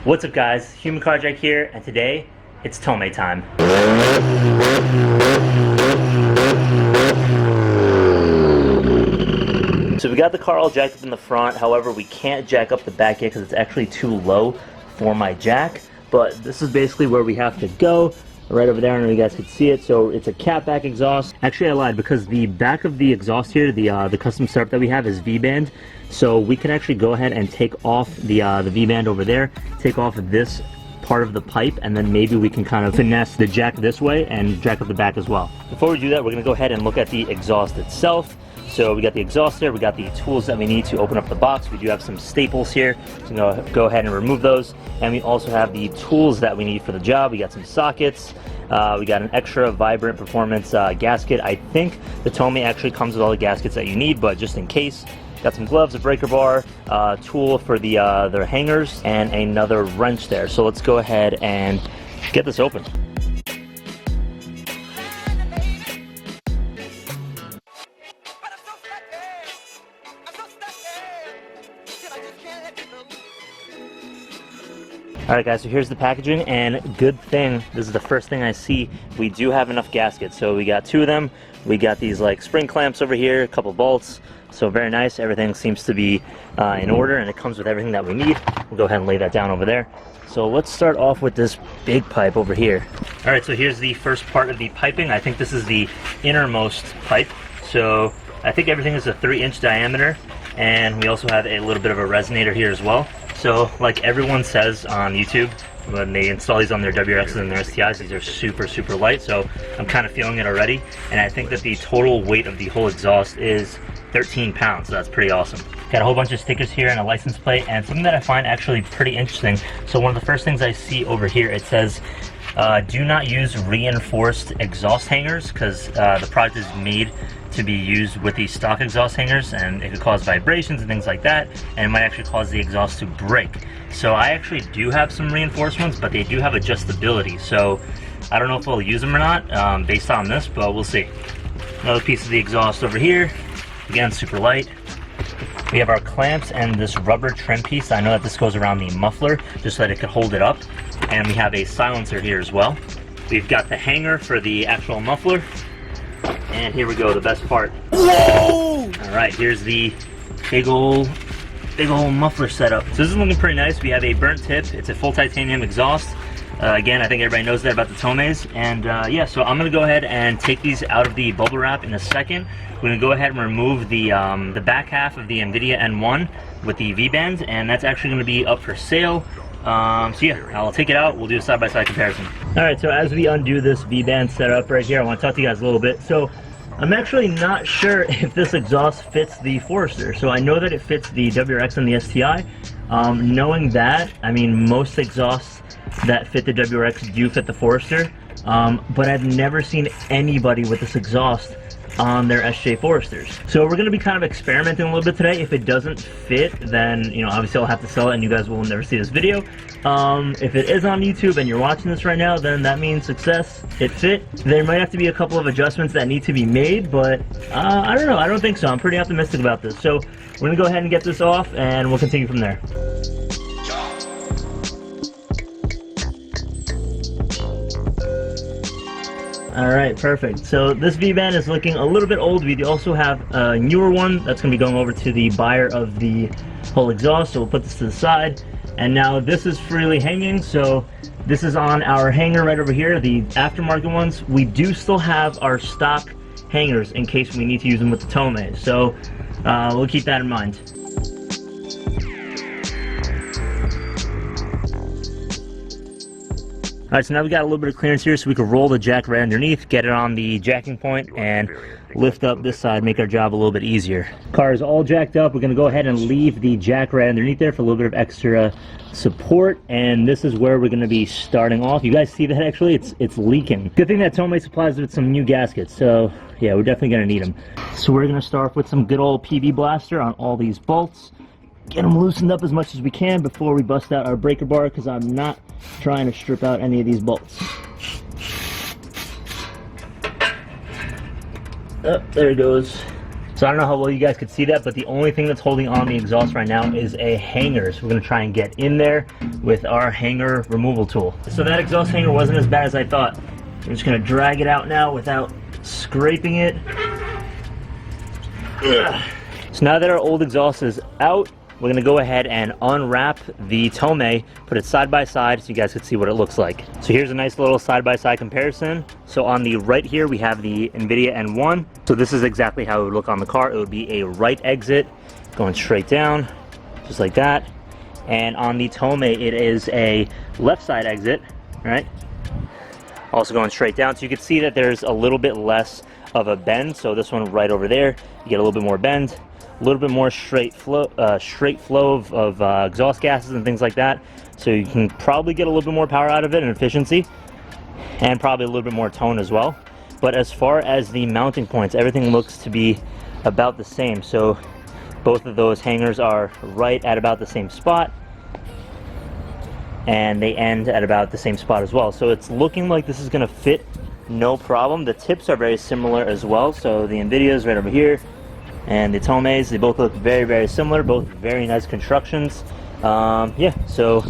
What's up guys, Human Carjack here, and today it's Tomei time. So we got the car all jacked up in the front, however we can't jack up the back yet because it's actually too low for my jack. But this is basically where we have to go, right over there. I don't know if you guys can see it. So it's a Catback exhaust. Actually I lied, because the back of the exhaust here, the custom setup that we have is V-band. So we can actually go ahead and take off the V-band over there, take off this part of the pipe, and then maybe we can kind of finesse the jack this way and jack up the back as well. Before we do that, we're going to go ahead and look at the exhaust itself. So we got the exhaust there, we got the tools that we need to open up the box. We do have some staples here, so go ahead and remove those. And we also have the tools that we need for the job. We got some sockets, we got an extra Vibrant Performance gasket. I think the Tomei actually comes with all the gaskets that you need, but just in case. Got some gloves, a breaker bar, tool for the hangers, and another wrench there. So let's go ahead and get this open. Alright guys, so here's the packaging, and good thing, this is the first thing I see, we do have enough gaskets. So we got 2 of them, we got these like spring clamps over here, a couple bolts, so very nice. Everything seems to be in order, and it comes with everything that we need. We'll go ahead and lay that down over there. So let's start off with this big pipe over here. Alright, so here's the first part of the piping. I think this is the innermost pipe. So I think everything is a 3-inch diameter, and we also have a little bit of a resonator here as well. So like everyone says on YouTube, when they install these on their WRXs and their STIs, these are super light, so I'm kind of feeling it already. And I think that the total weight of the whole exhaust is 13 pounds, so that's pretty awesome. Got a whole bunch of stickers here and a license plate, and something that I find actually pretty interesting. So one of the first things I see over here, it says, do not use reinforced exhaust hangers, because the product is made to be used with these stock exhaust hangers, and it could cause vibrations and things like that, and it might actually cause the exhaust to break. So I actually do have some reinforcements, but they do have adjustability, so I don't know if we'll use them or not based on this, but we'll see. Another piece of the exhaust over here, again super light. We have our clamps and this rubber trim piece. I know that this goes around the muffler just so that it can hold it up, and we have a silencer here as well. We've got the hanger for the actual muffler. And here we go, the best part. Whoa! Alright, here's the big ol' muffler setup. So this is looking pretty nice. We have a burnt tip. It's a full titanium exhaust. Again, I think everybody knows that about the Tomeis. And yeah, so I'm going to go ahead and take these out of the bubble wrap in a second. We're going to go ahead and remove the back half of the Invidia N1 with the V-band, and that's actually going to be up for sale. So yeah, I'll take it out, we'll do a side-by-side comparison. Alright, so as we undo this V-band setup right here, I want to talk to you guys a little bit. So I'm actually not sure if this exhaust fits the Forester. So I know that it fits the WRX and the STI. Knowing that, I mean, most exhausts that fit the WRX do fit the Forester, but I've never seen anybody with this exhaust on their SJ Foresters. So we're going to be kind of experimenting a little bit today. If it doesn't fit, then, you know, obviously I'll have to sell it and you guys will never see this video. If it is on YouTube and you're watching this right now, then that means success. It fit. There might have to be a couple of adjustments that need to be made, but I don't know. I don't think so. I'm pretty optimistic about this. So we're going to go ahead and get this off and we'll continue from there. Alright, perfect. So this V-band is looking a little bit old. We also have a newer one that's going to be going over to the buyer of the whole exhaust, so we'll put this to the side. And now this is freely hanging, so this is on our hanger right over here, the aftermarket ones. We do still have our stock hangers in case we need to use them with the Tomei, so we'll keep that in mind. Alright, so now we got a little bit of clearance here so we can roll the jack right underneath, get it on the jacking point, and lift up this side, make our job a little bit easier. Car is all jacked up. We're going to go ahead and leave the jack right underneath there for a little bit of extra support, and this is where we're going to be starting off. You guys see that actually? It's leaking. Good thing that Tomei supplies with some new gaskets, so yeah, we're definitely going to need them. So we're going to start with some good old PB blaster on all these bolts. Get them loosened up as much as we can before we bust out our breaker bar, because I'm not trying to strip out any of these bolts. Oh, there it goes. So I don't know how well you guys could see that, but the only thing that's holding on the exhaust right now is a hanger. So we're gonna try and get in there with our hanger removal tool. So that exhaust hanger wasn't as bad as I thought. I'm just gonna drag it out now without scraping it. Ugh. So now that our old exhaust is out, we're gonna go ahead and unwrap the Tomei, put it side by side so you guys can see what it looks like. So here's a nice little side by side comparison. So on the right here, we have the Invidia N1. So this is exactly how it would look on the car. It would be a right exit going straight down, just like that. And on the Tomei, it is a left side exit, right? Also going straight down. So you can see that there's a little bit less of a bend. So this one right over there, you get a little bit more bend. A little bit more straight flow of exhaust gases and things like that, so you can probably get a little bit more power out of it and efficiency, and probably a little bit more tone as well. But as far as the mounting points, everything looks to be about the same. So both of those hangers are right at about the same spot, and they end at about the same spot as well. So it's looking like this is going to fit no problem. The tips are very similar as well. So the Invidia is right over here, and the Tomeis, they both look very, very similar, both very nice constructions. Yeah, so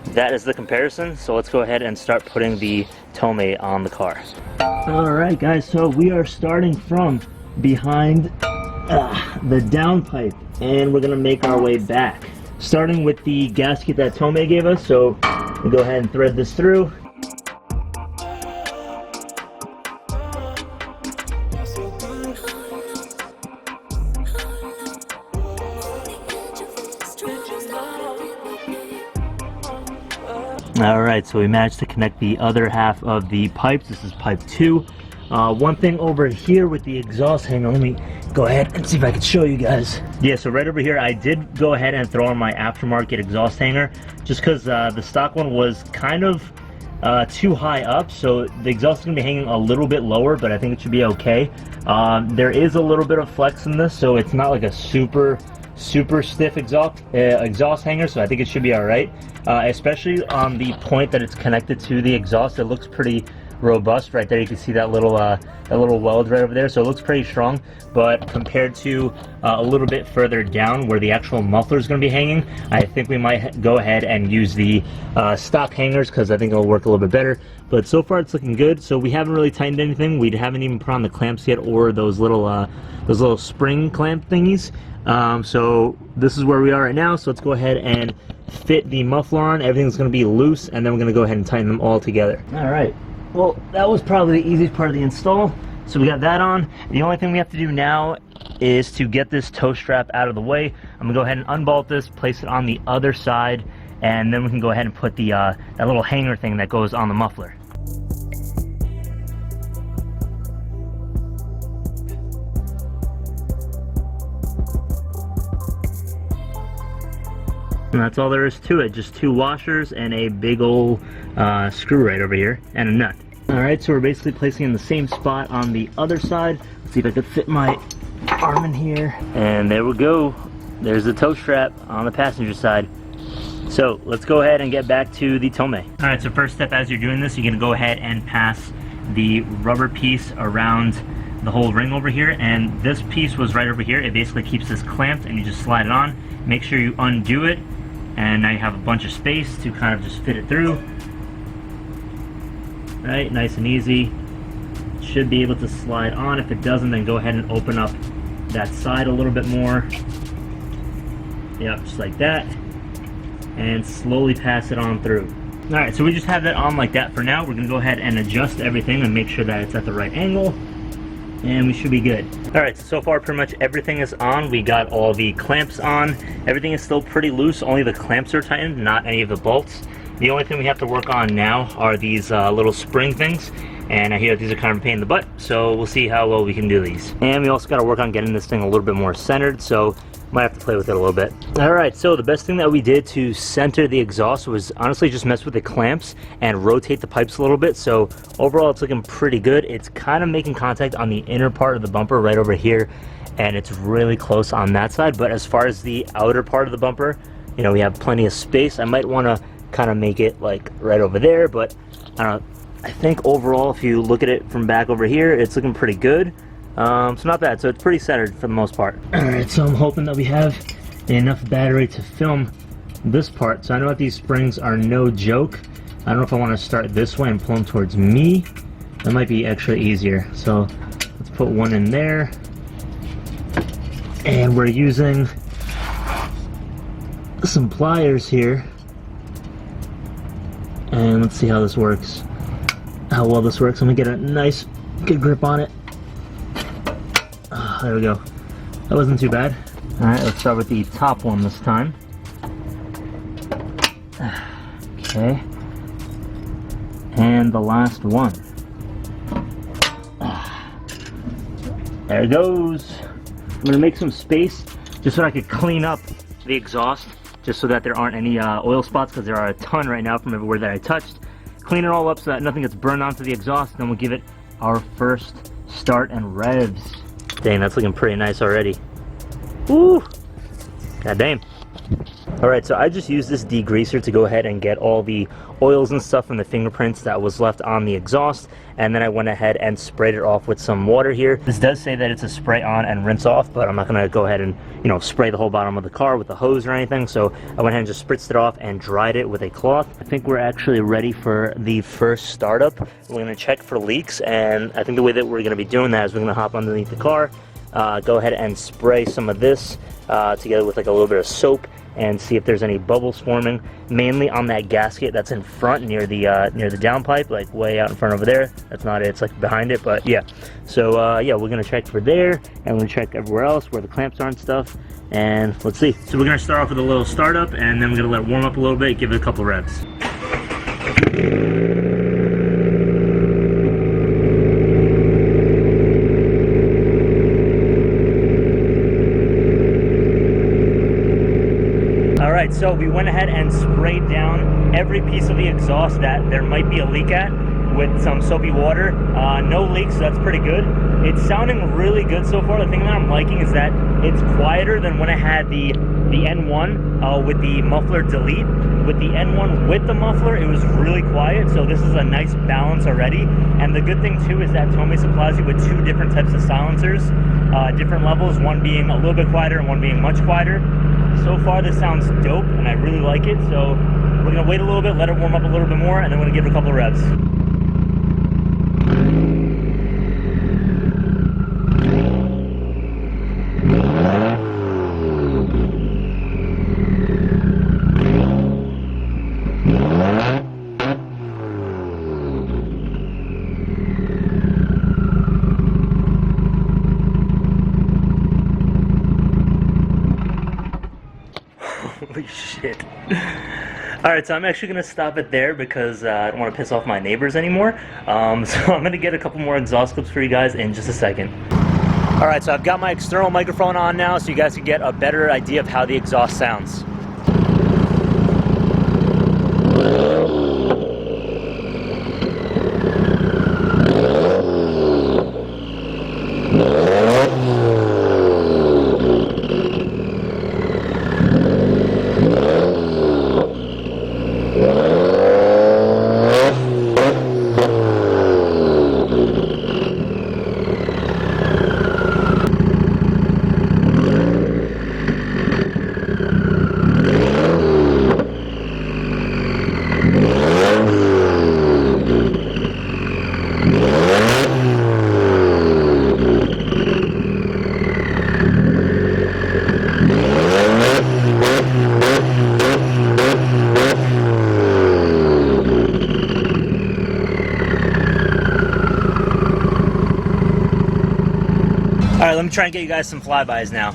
that is the comparison. So let's go ahead and start putting the Tomei on the car. Alright guys, so we are starting from behind the downpipe, and we're gonna make our way back. Starting with the gasket that Tomei gave us, so we'll go ahead and thread this through. Alright, so we managed to connect the other half of the pipes. This is pipe 2. One thing over here with the exhaust hanger, let me go ahead and see if I can show you guys. Yeah, so right over here, I did go ahead and throw on my aftermarket exhaust hanger, just because the stock one was kind of too high up, so the exhaust is going to be hanging a little bit lower, but I think it should be okay. There is a little bit of flex in this, so it's not like a super stiff exhaust hanger, so I think it should be all right. Especially on the point that it's connected to the exhaust, it looks pretty robust right there. You can see that little weld right over there, so it looks pretty strong. But compared to a little bit further down where the actual muffler is going to be hanging, I think we might go ahead and use the stock hangers, because I think it'll work a little bit better. But so far it's looking good. So we haven't really tightened anything. We haven't even put on the clamps yet, or those little spring clamp thingies. So this is where we are right now. So let's go ahead and fit the muffler on. Everything's going to be loose, and then we're going to go ahead and tighten them all together. All right. Well, that was probably the easiest part of the install. So we got that on. The only thing we have to do now is to get this tow strap out of the way. I'm going to go ahead and unbolt this, place it on the other side, and then we can go ahead and put the that little hanger thing that goes on the muffler. And that's all there is to it, just 2 washers and a big old screw right over here, and a nut. Alright, so we're basically placing in the same spot on the other side. Let's see if I can fit my arm in here. And there we go. There's the tow strap on the passenger side. So let's go ahead and get back to the Tomei. Alright, so first step, as you're doing this, you're going to go ahead and pass the rubber piece around the whole ring over here, and this piece was right over here. It basically keeps this clamped, and you just slide it on. Make sure you undo it, and now you have a bunch of space to kind of just fit it through. Right, nice and easy. Should be able to slide on. If it doesn't, then go ahead and open up that side a little bit more. Yep, just like that. And slowly pass it on through. Alright, so we just have that on like that for now. We're going to go ahead and adjust everything and make sure that it's at the right angle. And we should be good. Alright, so far pretty much everything is on. We got all the clamps on. Everything is still pretty loose. Only the clamps are tightened, not any of the bolts. The only thing we have to work on now are these little spring things. And I hear these are kind of a pain in the butt, so we'll see how well we can do these. And we also got to work on getting this thing a little bit more centered, so might have to play with it a little bit. Alright, so the best thing that we did to center the exhaust was honestly just mess with the clamps and rotate the pipes a little bit. So overall it's looking pretty good. It's kind of making contact on the inner part of the bumper right over here, and it's really close on that side. But as far as the outer part of the bumper, you know, we have plenty of space. I might want to kind of make it like right over there, but I don't know. I think overall, if you look at it from back over here, it's looking pretty good. So not bad. So it's pretty centered for the most part. Alright, so I'm hoping that we have enough battery to film this part. So I know that these springs are no joke. I don't know if I want to start this way and pull them towards me. That might be extra easier. So let's put one in there. And we're using some pliers here. And let's see how this works. How well this works. I'm gonna get a nice, good grip on it. There we go. That wasn't too bad. Alright, let's start with the top one this time. Okay. And the last one. There it goes. I'm gonna make some space just so I could clean up the exhaust, just so that there aren't any oil spots, because there are a ton right now from everywhere that I touched. Clean it all up so that nothing gets burned onto the exhaust, then we'll give it our first start and revs. Dang, that's looking pretty nice already. Woo! God damn. Alright, so I just used this degreaser to go ahead and get all the oils and stuff from the fingerprints that was left on the exhaust, and then I went ahead and sprayed it off with some water here. This does say that it's a spray on and rinse off, but I'm not going to go ahead and, you know, spray the whole bottom of the car with a hose or anything, so I went ahead and just spritzed it off and dried it with a cloth. I think we're actually ready for the first startup. We're going to check for leaks, and I think the way that we're going to be doing that is we're going to hop underneath the car, go ahead and spray some of this together with like a little bit of soap, and see if there's any bubbles forming, mainly on that gasket that's in front near the downpipe, like way out in front over there. That's not it, it's like behind it, but yeah. So yeah, we're gonna check for there, and we're gonna check everywhere else where the clamps are and stuff, and let's see. So we're gonna start off with a little startup, and then we're gonna let it warm up a little bit, give it a couple revs. Alright, so we went ahead and sprayed down every piece of the exhaust that there might be a leak at with some soapy water. No leaks, so that's pretty good. It's sounding really good so far. The thing that I'm liking is that it's quieter than when I had the N1 with the muffler delete. With the N1 with the muffler, it was really quiet, so this is a nice balance already. And the good thing too is that Tomei supplies you with two different types of silencers, different levels, one being a little bit quieter and one being much quieter. So far this sounds dope and I really like it, so we're going to wait a little bit, let it warm up a little bit more, and then we're going to give it a couple of revs. Holy shit. Alright, so I'm actually going to stop it there because I don't want to piss off my neighbors anymore. So I'm going to get a couple more exhaust clips for you guys in just a second. Alright, so I've got my external microphone on now so you guys can get a better idea of how the exhaust sounds. Alright, let me try and get you guys some flybys now.